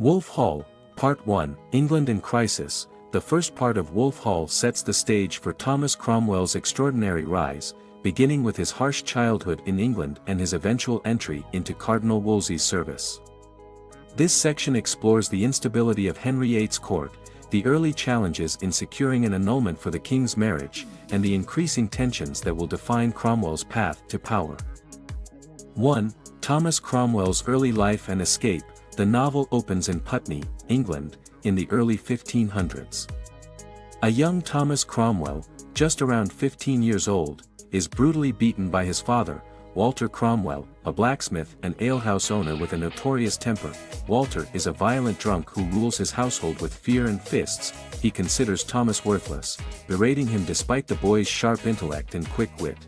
Wolf Hall, Part 1, England in Crisis. The first part of Wolf Hall sets the stage for Thomas Cromwell's extraordinary rise, beginning with his harsh childhood in England and his eventual entry into Cardinal Wolsey's service. This section explores the instability of Henry VIII's court, the early challenges in securing an annulment for the king's marriage, and the increasing tensions that will define Cromwell's path to power. 1. Thomas Cromwell's early life and escape. The novel opens in Putney, England, in the early 1500s. A young Thomas Cromwell, just around 15 years old, is brutally beaten by his father, Walter Cromwell, a blacksmith and alehouse owner with a notorious temper. Walter is a violent drunk who rules his household with fear and fists. He considers Thomas worthless, berating him despite the boy's sharp intellect and quick wit.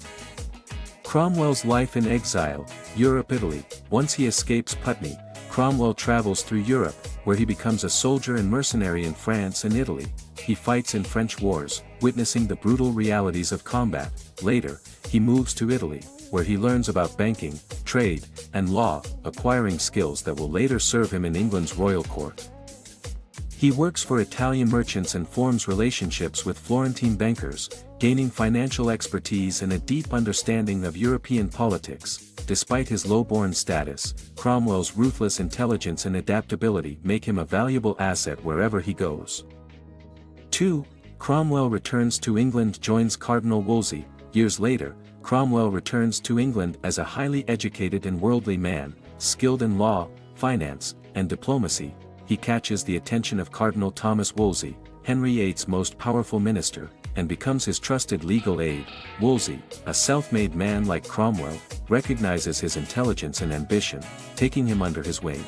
Cromwell's life in exile, Europe, Italy. Once he escapes Putney, Cromwell travels through Europe, where he becomes a soldier and mercenary in France and Italy. He fights in French wars, witnessing the brutal realities of combat. Later, he moves to Italy, where he learns about banking, trade, and law, acquiring skills that will later serve him in England's royal court. He works for Italian merchants and forms relationships with Florentine bankers, gaining financial expertise and a deep understanding of European politics. Despite his low-born status, Cromwell's ruthless intelligence and adaptability make him a valuable asset wherever he goes. 2. Cromwell returns to England, joins Cardinal Wolsey. Years later, Cromwell returns to England as a highly educated and worldly man, skilled in law, finance, and diplomacy. He catches the attention of Cardinal Thomas Wolsey, Henry VIII's most powerful minister, and becomes his trusted legal aide. Wolsey, a self-made man like Cromwell, recognizes his intelligence and ambition, taking him under his wing.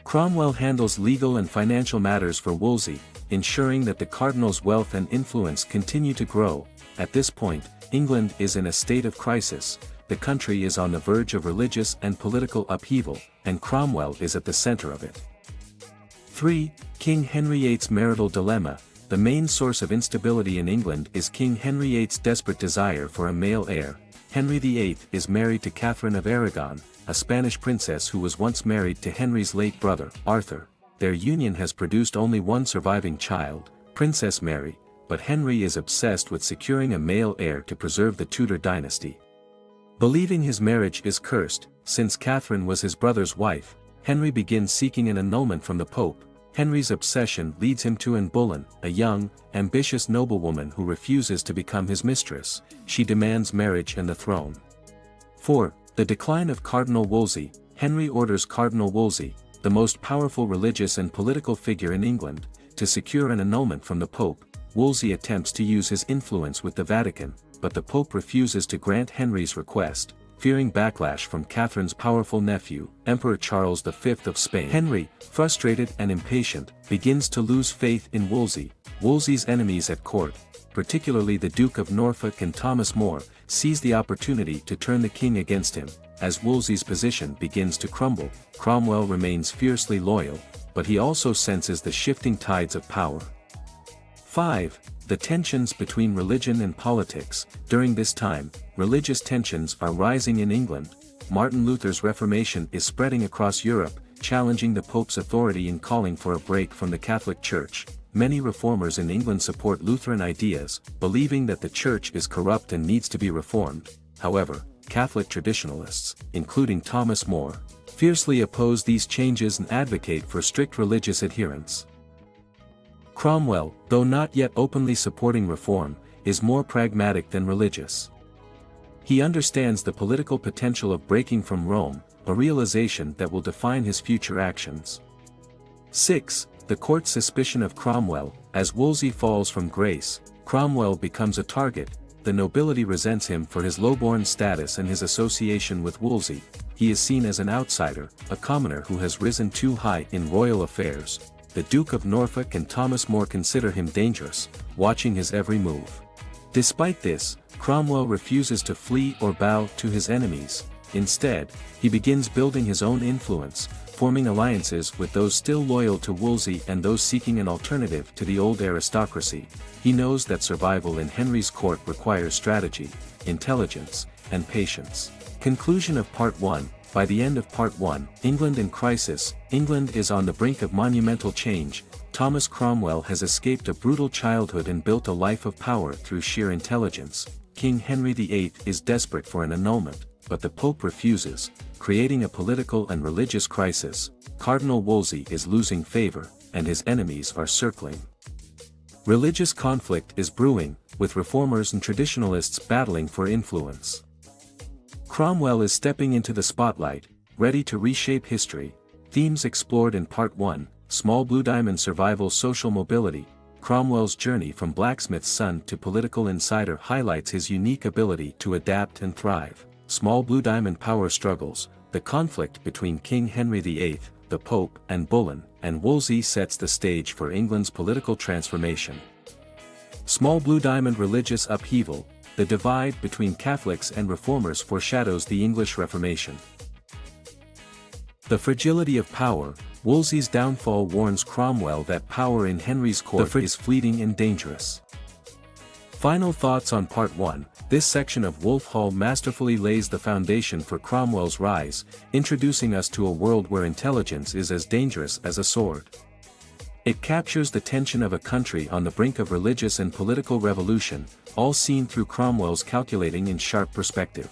Cromwell handles legal and financial matters for Wolsey, ensuring that the cardinal's wealth and influence continue to grow. At this point, England is in a state of crisis. The country is on the verge of religious and political upheaval, and Cromwell is at the center of it. 3. King Henry VIII's marital dilemma. The main source of instability in England is King Henry VIII's desperate desire for a male heir. Henry VIII is married to Catherine of Aragon, a Spanish princess who was once married to Henry's late brother, Arthur. Their union has produced only one surviving child, Princess Mary, but Henry is obsessed with securing a male heir to preserve the Tudor dynasty. Believing his marriage is cursed, since Catherine was his brother's wife, Henry begins seeking an annulment from the Pope. Henry's obsession leads him to Anne Boleyn, a young, ambitious noblewoman who refuses to become his mistress. She demands marriage and the throne. 4. The decline of Cardinal Wolsey. Henry orders Cardinal Wolsey, the most powerful religious and political figure in England, to secure an annulment from the Pope. Wolsey attempts to use his influence with the Vatican, but the Pope refuses to grant Henry's request, fearing backlash from Catherine's powerful nephew, Emperor Charles V of Spain. Henry, frustrated and impatient, begins to lose faith in Wolsey. Wolsey's enemies at court, particularly the Duke of Norfolk and Thomas More, seize the opportunity to turn the king against him. As Wolsey's position begins to crumble, Cromwell remains fiercely loyal, but he also senses the shifting tides of power. 5. The tensions between religion and politics. During this time, religious tensions are rising in England. Martin Luther's Reformation is spreading across Europe, challenging the Pope's authority and calling for a break from the Catholic Church. Many reformers in England support Lutheran ideas, believing that the Church is corrupt and needs to be reformed. However, Catholic traditionalists, including Thomas More, fiercely oppose these changes and advocate for strict religious adherence. Cromwell, though not yet openly supporting reform, is more pragmatic than religious. He understands the political potential of breaking from Rome, a realization that will define his future actions. 6. The court's suspicion of Cromwell. As Wolsey falls from grace, Cromwell becomes a target. The nobility resents him for his low-born status and his association with Wolsey. He is seen as an outsider, a commoner who has risen too high in royal affairs. The Duke of Norfolk and Thomas More consider him dangerous, watching his every move. Despite this, Cromwell refuses to flee or bow to his enemies. Instead, he begins building his own influence, forming alliances with those still loyal to Wolsey and those seeking an alternative to the old aristocracy. He knows that survival in Henry's court requires strategy, intelligence, and patience. Conclusion of Part 1. By the end of Part 1, England in Crisis, England is on the brink of monumental change. Thomas Cromwell has escaped a brutal childhood and built a life of power through sheer intelligence. King Henry VIII is desperate for an annulment, but the Pope refuses, creating a political and religious crisis. Cardinal Wolsey is losing favor, and his enemies are circling. Religious conflict is brewing, with reformers and traditionalists battling for influence. Cromwell is stepping into the spotlight, ready to reshape history. Themes explored in Part 1, Small Blue Diamond Survival, Social Mobility. Cromwell's journey from blacksmith's son to political insider highlights his unique ability to adapt and thrive. Small Blue Diamond Power Struggles. The conflict between King Henry VIII, the Pope, and Boleyn, and Wolsey sets the stage for England's political transformation. Small Blue Diamond Religious Upheaval. The divide between Catholics and Reformers foreshadows the English Reformation. The fragility of power. Wolsey's downfall warns Cromwell that power in Henry's court is fleeting and dangerous. Final thoughts on Part 1. This section of Wolf Hall masterfully lays the foundation for Cromwell's rise, introducing us to a world where intelligence is as dangerous as a sword. It captures the tension of a country on the brink of religious and political revolution, all seen through Cromwell's calculating and sharp perspective.